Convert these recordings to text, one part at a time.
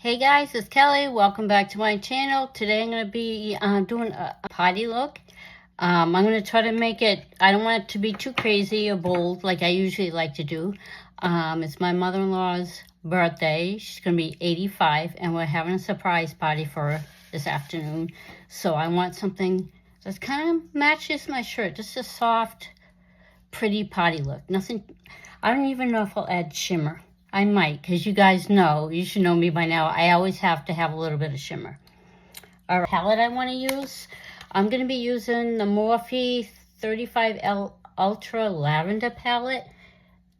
Hey guys, it's Kelly. Welcome back to my channel. Today I'm going to be doing a party look. I'm going to try to make it, I don't want it to be too crazy or bold like I usually like to do. It's my mother-in-law's birthday. She's going to be 85 and we're having a surprise party for her this afternoon. So I want something that kind of matches my shirt. Just a soft, pretty party look. Nothing, I don't even know if I'll add shimmer. I might, because you guys know, you should know me by now, I always have to have a little bit of shimmer. Our palette I want to use, I'm going to be using the Morphe 35L Ultra Lavender palette.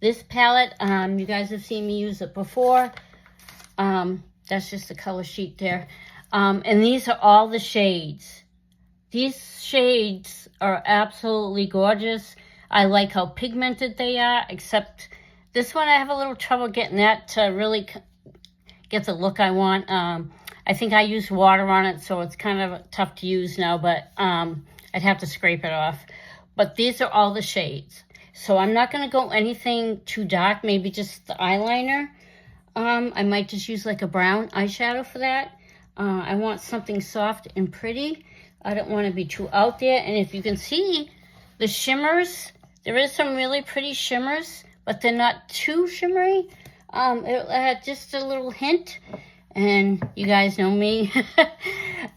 This palette, you guys have seen me use it before. That's just the color sheet there. And these are all the shades. These shades are absolutely gorgeous. I like how pigmented they are, except this one I have a little trouble getting that to really get the look I want. I think I used water on it, so it's kind of tough to use now, but I'd have to scrape it off. But these are all the shades. So I'm not going to go anything too dark, maybe just the eyeliner. I might just use like a brown eyeshadow for that. I want something soft and pretty. I don't want to be too out there. And if you can see the shimmers, there is some really pretty shimmers, but they're not too shimmery. It'll add just a little hint. And you guys know me.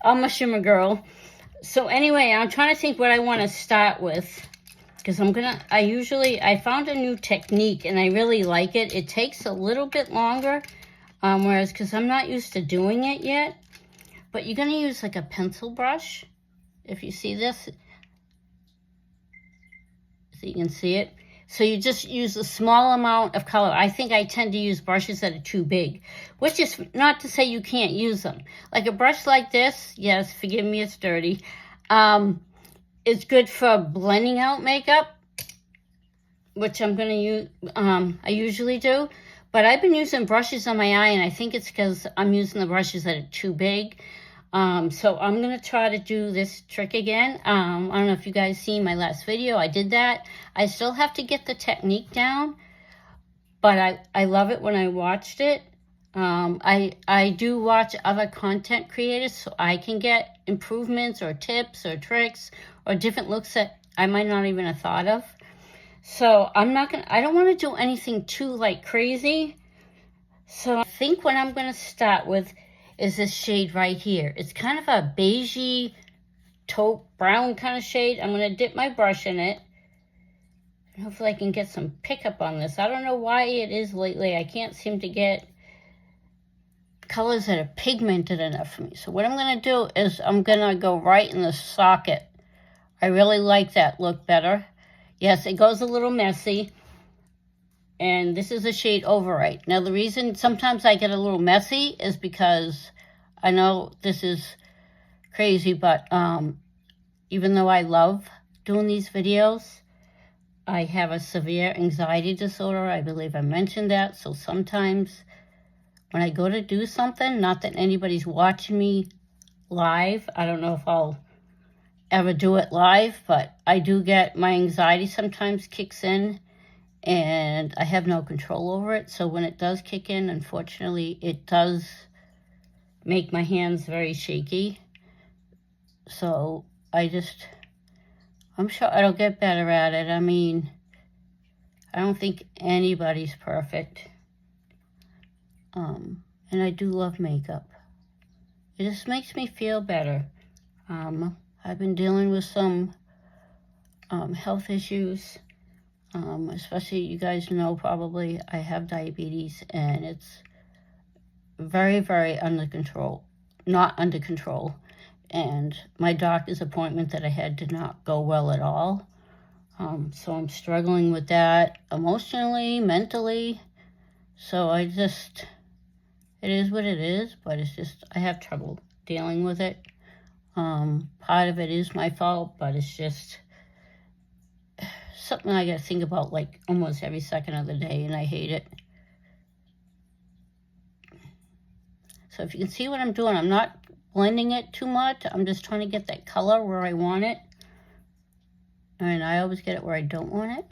I'm a shimmer girl. So anyway, I'm trying to think what I want to start with. Because I found a new technique and I really like it. It takes a little bit longer. Whereas, because I'm not used to doing it yet. But you're going to use like a pencil brush. If you see this. So you can see it. So you just use a small amount of color. I think I tend to use brushes that are too big, which is not to say you can't use them. Like a brush like this, yes, forgive me, it's dirty. It's good for blending out makeup, which I'm going to use, I usually do. But I've been using brushes on my eye, and I think it's because I'm using the brushes that are too big. So I'm going to try to do this trick again. I don't know if you guys seen my last video. I did that. I still have to get the technique down, but I love it when I watched it. I do watch other content creators so I can get improvements or tips or tricks or different looks that I might not even have thought of. So I don't want to do anything too like crazy. So I think what I'm going to start with is this shade right here. It's kind of a beigey, taupe, brown kind of shade. I'm going to dip my brush in it. Hopefully I can get some pickup on this. I don't know why it is lately. I can't seem to get colors that are pigmented enough for me. So what I'm going to do is I'm going to go right in the socket. I really like that look better. Yes, it goes a little messy. And this is a shade Overright. Now, the reason sometimes I get a little messy is because I know this is crazy, but even though I love doing these videos, I have a severe anxiety disorder. I believe I mentioned that. So sometimes when I go to do something, not that anybody's watching me live, I don't know if I'll ever do it live, but I do get, my anxiety sometimes kicks in. And I have no control over it. So when it does kick in, unfortunately, it does make my hands very shaky. So I'm sure it'll get better at it. I mean, I don't think anybody's perfect. And I do love makeup. It just makes me feel better. I've been dealing with some health issues. Especially, you guys know probably I have diabetes and it's very, very not under control. And my doctor's appointment that I had did not go well at all. So I'm struggling with that emotionally, mentally. So it is what it is, but it's just, I have trouble dealing with it. Part of it is my fault, but it's just something I got to think about like almost every second of the day, and I hate it. So if you can see what I'm doing, I'm not blending it too much. I'm just trying to get that color where I want it. And I always get it where I don't want it.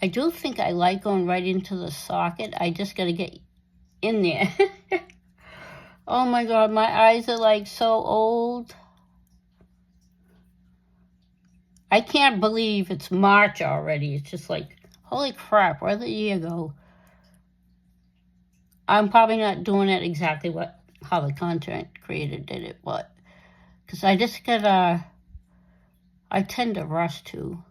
I do think I like going right into the socket. I just got to get in there. Oh my God, my eyes are like so old. I can't believe it's March already. It's just like, holy crap, where'd the year go? I'm probably not doing it exactly how the content creator did it, but because I just got I tend to rush too.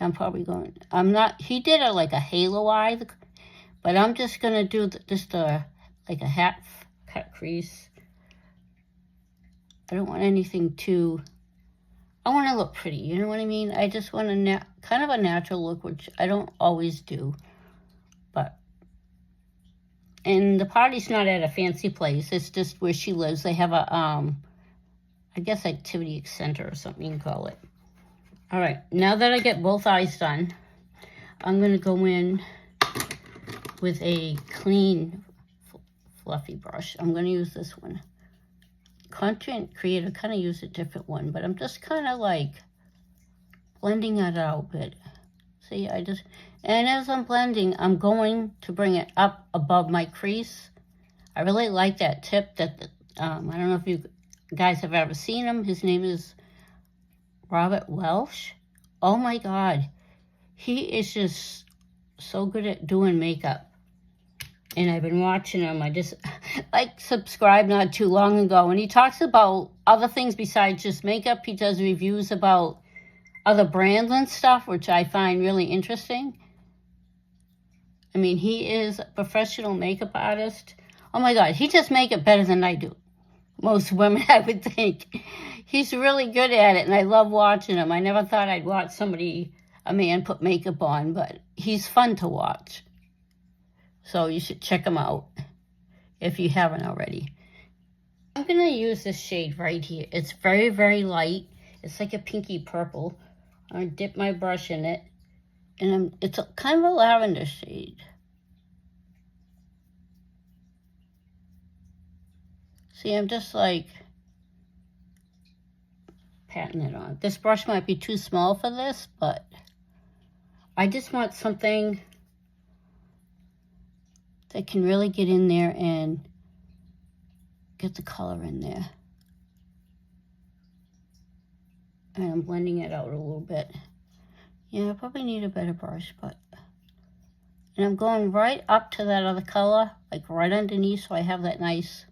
I'm probably going, he did it like a halo eye, but I'm just going to do just like a half cut crease. I don't want anything too, I want to look pretty, you know what I mean? I just want kind of a natural look, which I don't always do. And the party's not at a fancy place. It's just where she lives. They have a, I guess, activity center or something you can call it. All right, now that I get both eyes done, I'm going to go in with a clean, fluffy brush. I'm going to use this one. Content creator kind of used a different one, but I'm just kind of like blending it out a bit. See, and as I'm blending, I'm going to bring it up above my crease. I really like that tip that, I don't know if you guys have ever seen him. His name is Robert Welsh. Oh my God. He is just so good at doing makeup. And I've been watching him. I just subscribed not too long ago. And he talks about other things besides just makeup. He does reviews about other brands and stuff, which I find really interesting. I mean, he is a professional makeup artist. Oh my God, he does makeup better than I do. Most women, I would think. He's really good at it, and I love watching him. I never thought I'd watch a man put makeup on, but he's fun to watch. So you should check him out if you haven't already. I'm going to use this shade right here. It's very, very light. It's like a pinky purple. I'm going to dip my brush in it. And it's kind of a lavender shade. See, I'm just like patting it on. This brush might be too small for this, but I just want something that can really get in there and get the color in there. And I'm blending it out a little bit. Yeah, I probably need a better brush, and I'm going right up to that other color, like right underneath, so I have that nice,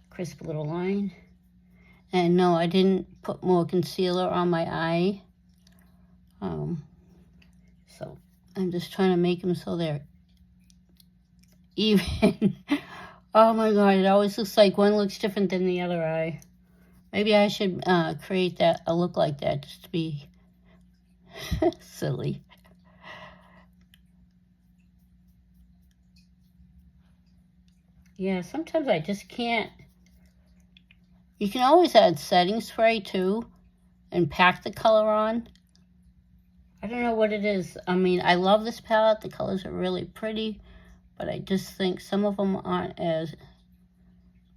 crisp little line. And no, I didn't put more concealer on my eye. So I'm just trying to make them so they're even. Oh my God, it always looks like one looks different than the other eye. Maybe I should create a look like that just to be silly. Yeah, sometimes I just can't. You can always add setting spray too and pack the color on. I don't know what it is. I mean, I love this palette. The colors are really pretty, but I just think some of them aren't as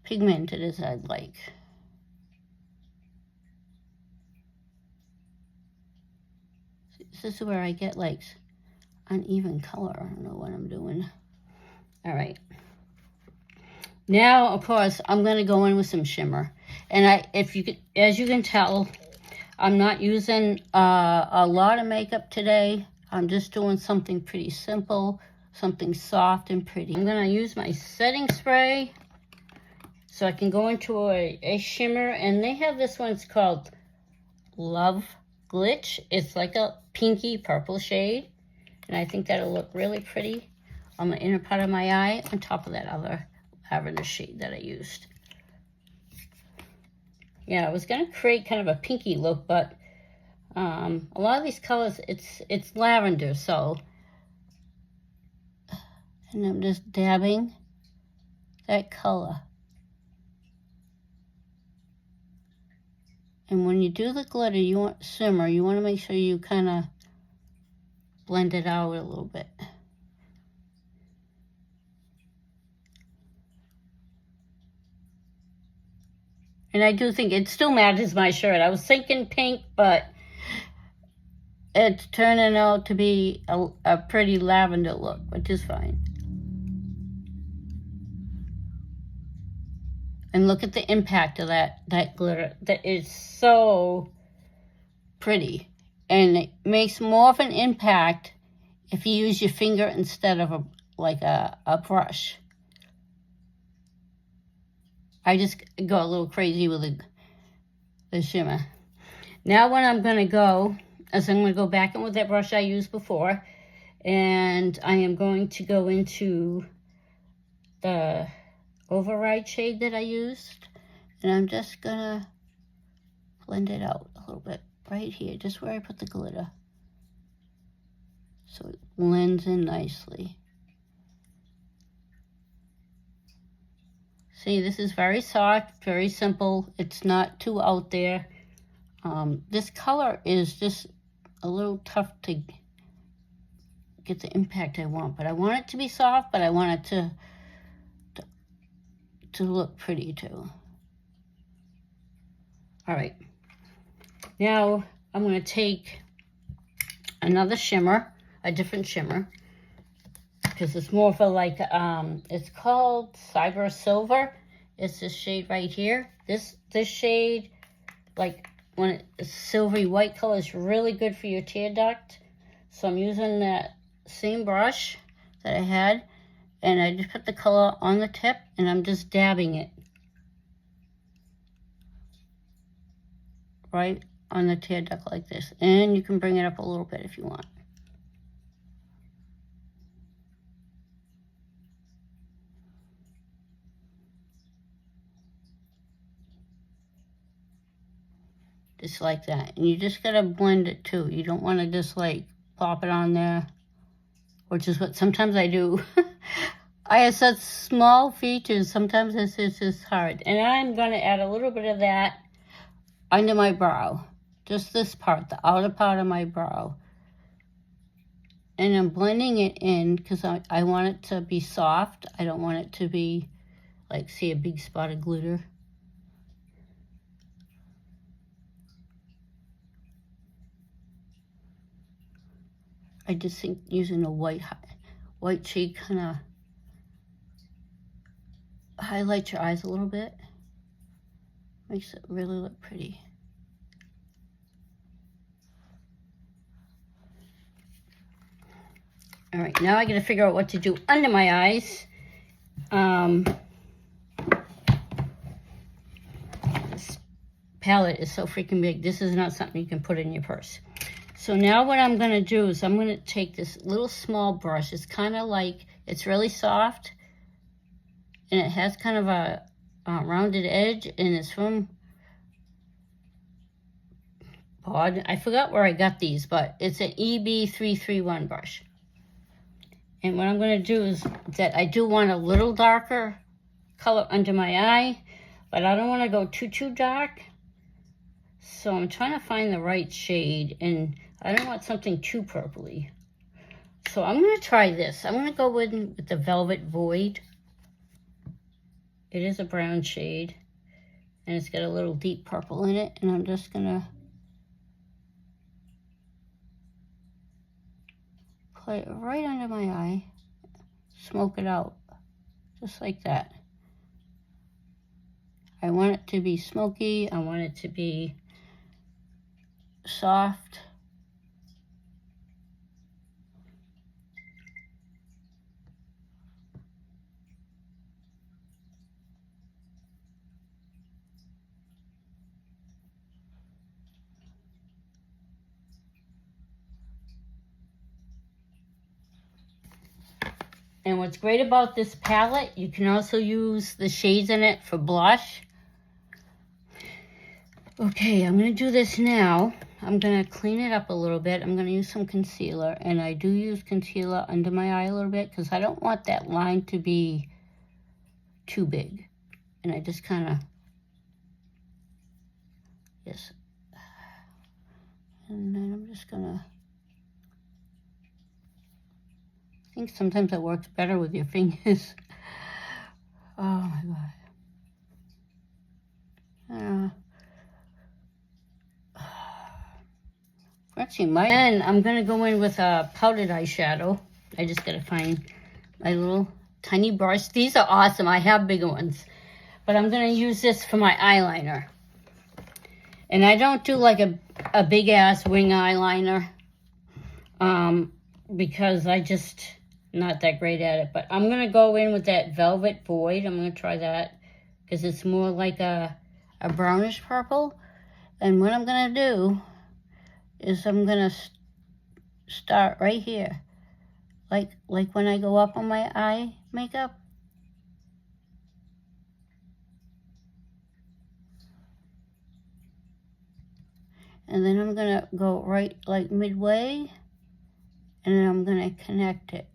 pigmented as I'd like. This is where I get like uneven color. I don't know what I'm doing. All right. Now, of course, I'm going to go in with some shimmer. And as you can tell, I'm not using a lot of makeup today. I'm just doing something pretty simple, something soft and pretty. I'm going to use my setting spray so I can go into a shimmer. And they have this one, it's called Love Glitch. It's like a pinky purple shade. And I think that'll look really pretty on the inner part of my eye on top of that other lavender shade that I used. Yeah, I was going to create kind of a pinky look, but a lot of these colors, it's lavender, so. And I'm just dabbing that color. And when you do the glitter, you want to make sure you kind of blend it out a little bit. And I do think it still matches my shirt. I was thinking pink, but it's turning out to be a pretty lavender look, which is fine. And look at the impact of that glitter. That is so pretty. And it makes more of an impact if you use your finger instead of a brush. I just go a little crazy with the shimmer. Now what I'm going to go is I'm going to go back in with that brush I used before. And I am going to go into the override shade that I used. And I'm just going to blend it out a little bit right here, just where I put the glitter. So it blends in nicely. See, this is very soft, very simple. It's not too out there. This color is just a little tough to get the impact I want, but I want it to be soft, but I want it to look pretty too. All right. Now I'm going to take another shimmer, a different shimmer, because it's more of a it's called Cyber Silver. It's this shade right here. This shade, like when it's silvery white color, is really good for your tear duct. So I'm using that same brush that I had, and I just put the color on the tip, and I'm just dabbing it right on the tear duct like this. And you can bring it up a little bit if you want. Just like that. And you just gotta blend it too. You don't want to just like plop it on there, which is what sometimes I do. I have such small features, sometimes it's just hard. And I'm gonna add a little bit of that under my brow. Just this part, the outer part of my brow. And I'm blending it in because I want it to be soft. I don't want it to be like, see, a big spot of glitter. I just think using a white shade kind of highlights your eyes a little bit. Makes it really look pretty. All right, now I gotta figure out what to do under my eyes. This palette is so freaking big. This is not something you can put in your purse. So now what I'm going to do is I'm going to take this little small brush. It's kind of like, it's really soft. And it has kind of a rounded edge. And it's from, I forgot where I got these, but it's an EB331 brush. And what I'm going to do is that I do want a little darker color under my eye. But I don't want to go too dark. So I'm trying to find the right shade. And I don't want something too purpley. So I'm going to try this. I'm going to go with the Velvet Void. It is a brown shade. And it's got a little deep purple in it. And I'm just going to play it right under my eye. Smoke it out. Just like that. I want it to be smoky. I want it to be soft. And what's great about this palette, you can also use the shades in it for blush. Okay, I'm going to do this now. I'm going to clean it up a little bit. I'm going to use some concealer. And I do use concealer under my eye a little bit because I don't want that line to be too big. And I just kind of, yes. And then I'm just going to, I think sometimes it works better with your fingers. Oh my God. Actually, and I'm going to go in with a powdered eyeshadow. I just got to find my little tiny brush. These are awesome. I have bigger ones. But I'm going to use this for my eyeliner. And I don't do like a big-ass wing eyeliner. Because I just not that great at it. But I'm going to go in with that Velvet Void. I'm going to try that. Because it's more like a brownish purple. And what I'm going to do is I'm going to start right here. Like when I go up on my eye makeup. And then I'm going to go right like midway. And then I'm going to connect it.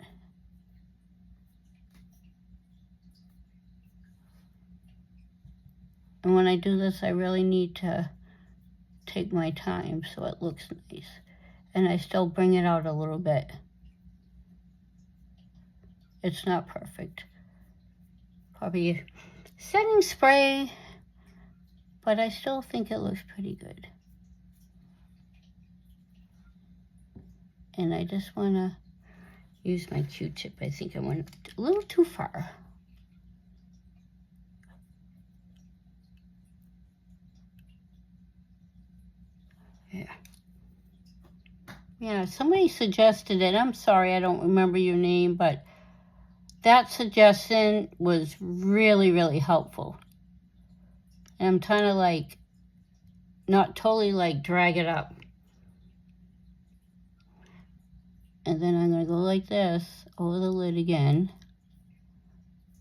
And when I do this, I really need to take my time so it looks nice. And I still bring it out a little bit. It's not perfect. Probably setting spray, but I still think it looks pretty good. And I just want to use my Q-tip. I think I went a little too far. Yeah, somebody suggested it. I'm sorry, I don't remember your name, but that suggestion was really, really helpful. And I'm trying to like, not totally like drag it up. And then I'm going to go like this over the lid again.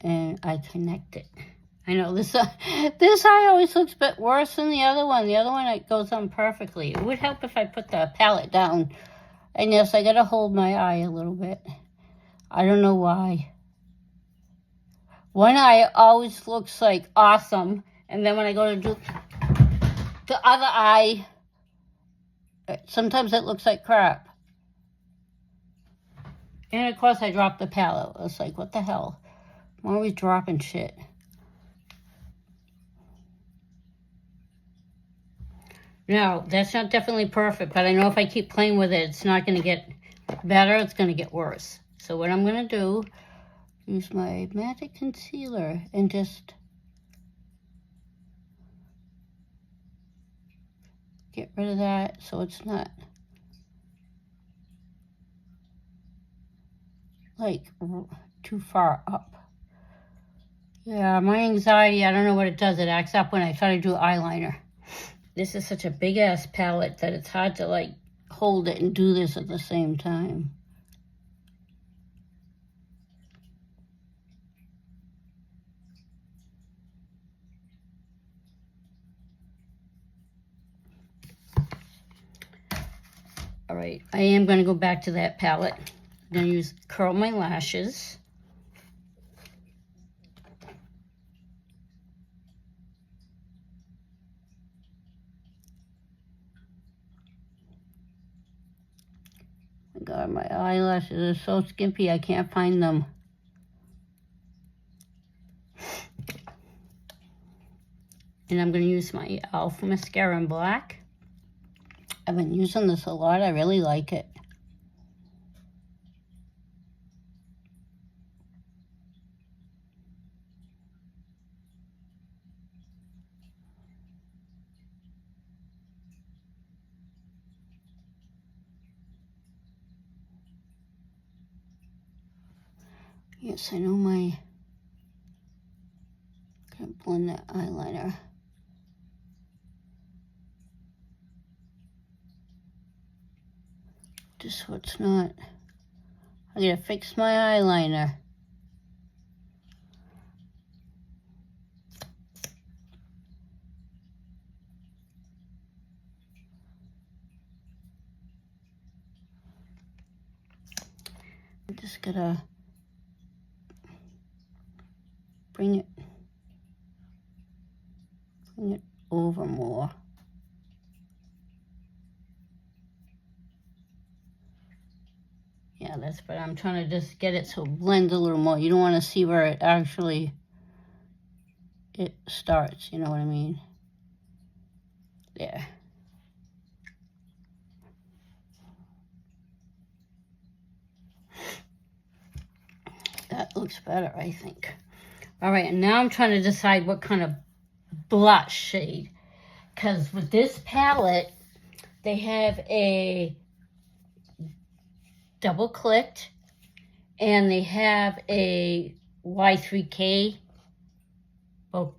And I connect it. I know this eye always looks a bit worse than the other one. The other one, it goes on perfectly. It would help if I put the palette down. And yes, I got to hold my eye a little bit. I don't know why. One eye always looks like awesome. And then when I go to do the other eye, sometimes it looks like crap. And of course I dropped the palette. I was like, what the hell? I'm always dropping shit. Now, that's not definitely perfect, but I know if I keep playing with it, it's not going to get better. It's going to get worse. So what I'm going to do, use my magic concealer and just get rid of that so it's not like too far up. Yeah, my anxiety, I don't know what it does. It acts up when I try to do eyeliner. This is such a big-ass palette that it's hard to, like, hold it and do this at the same time. All right, I am going to go back to that palette. I'm going to use curl my lashes. God, my eyelashes are so skimpy, I can't find them. And I'm going to use my e.l.f. mascara in black. I've been using this a lot. I really like it. Yes, I know my... Gonna blend that eyeliner. Just so it's not... I gotta fix my eyeliner. I'm just gonna bring it over more. Yeah, that's, but I'm trying to just get it so it blends a little more. You don't want to see where it actually, it starts, you know what I mean? There. looks better, I think. All right, and now I'm trying to decide what kind of blush shade. Because with this palette, they have a double clicked, and they have a Y3K. Oh,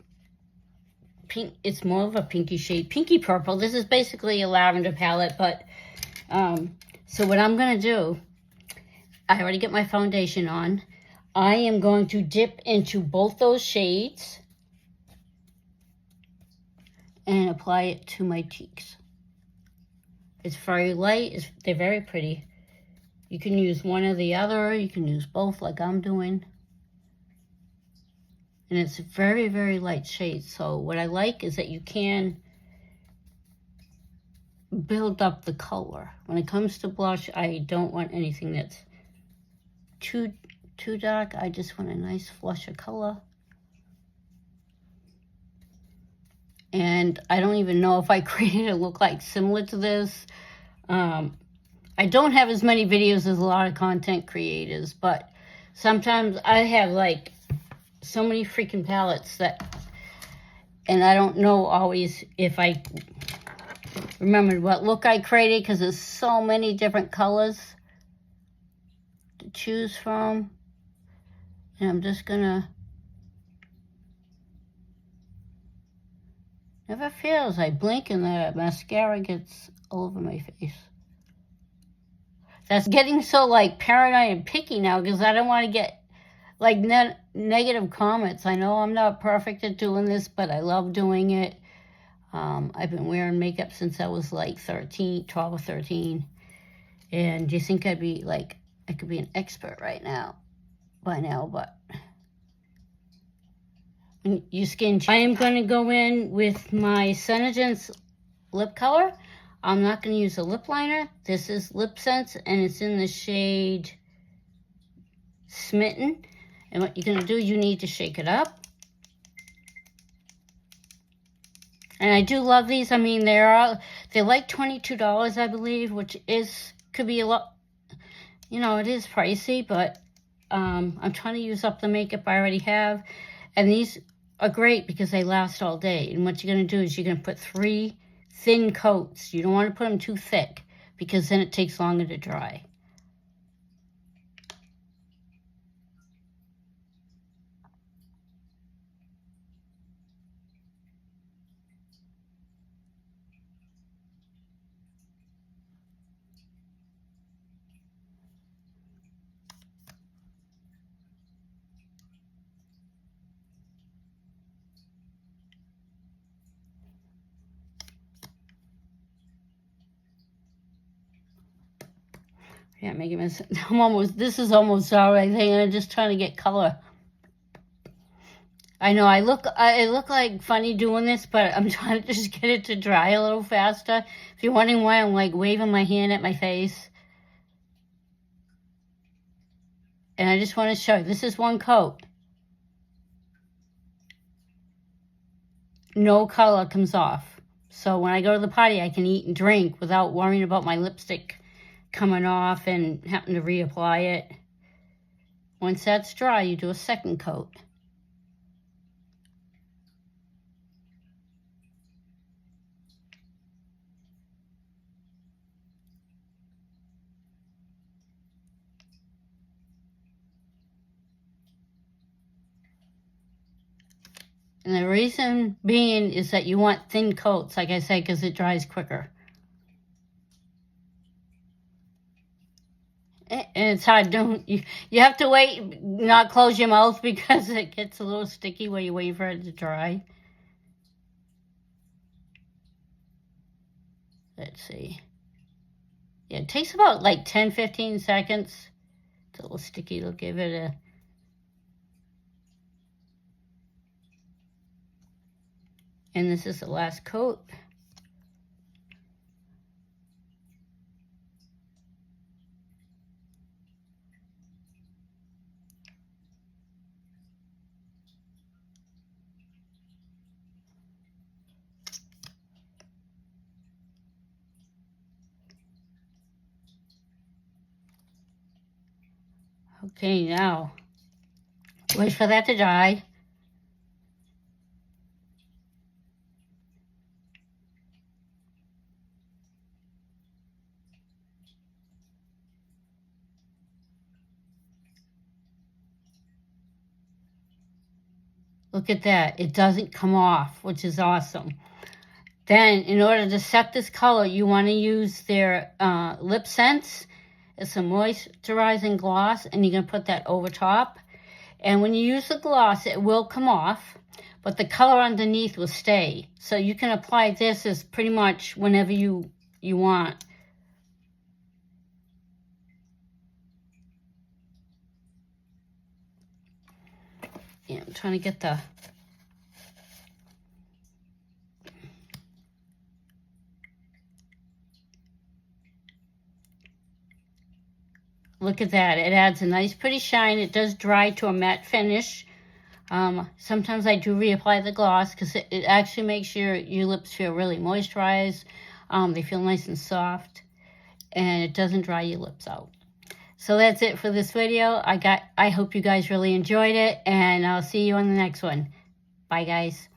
pink. It's more of a pinky shade, pinky purple. This is basically a lavender palette, but so what I'm gonna do, I already get my foundation on. I am going to dip into both those shades and apply it to my cheeks. It's very light. They're very pretty. You can use one or the other. You can use both like I'm doing. And it's a very, very light shade. So what I like is that you can build up the color. When it comes to blush, I don't want anything that's too dark. I just want a nice flush of color. And I don't even know if I created a look like similar to this. I don't have as many videos as a lot of content creators, but sometimes I have like so many freaking palettes and I don't know always if I remember what look I created, because there's so many different colors to choose from. And I'm just gonna, never fails, I blink and the mascara gets all over my face. That's getting so like paranoid and picky now, because I don't want to get like negative comments. I know I'm not perfect at doing this, but I love doing it. I've been wearing makeup since I was like 12 or 13. And do you think I'd be like, I could be an expert right now, by now, but you skin. I am going to go in with my Senegence lip color. I'm not going to use a lip liner. This is Lip Sense, and it's in the shade Smitten. And what you're going to do, you need to shake it up. And I do love these. I mean, they're like $22, I believe, which could be a lot. You know, it is pricey, but I'm trying to use up the makeup I already have. And these are great because they last all day. And what you're going to do is you're going to put 3 thin coats. You don't want to put them too thick, because then it takes longer to dry. Yeah, making this. This is almost all right. I think I'm just trying to get color. I know I look like funny doing this, but I'm trying to just get it to dry a little faster. If you're wondering why I'm like waving my hand at my face. And I just want to show you, this is one coat. No color comes off. So when I go to the party, I can eat and drink without worrying about my lipstick coming off and having to reapply it. Once that's dry, you do a second coat. And the reason being is that you want thin coats, like I said, because it dries quicker. And it's hard, you have to wait, not close your mouth, because it gets a little sticky while you wait for it to dry. Let's see. Yeah, it takes about like 10-15 seconds. It's a little sticky. It'll give it a... And this is the last coat. Okay, now Wait for that to dry. Look at that. It doesn't come off, which is awesome. Then, in order to set this color, you want to use their Lip Sense. It's a moisturizing gloss, and you're going to put that over top. And when you use the gloss, it will come off, but the color underneath will stay. So you can apply this as pretty much whenever you want. Yeah, I'm trying to get the... Look at that. It adds a nice pretty shine. It does dry to a matte finish. Sometimes I do reapply the gloss because it actually makes your lips feel really moisturized. They feel nice and soft. And it doesn't dry your lips out. So that's it for this video. I hope you guys really enjoyed it. And I'll see you on the next one. Bye, guys.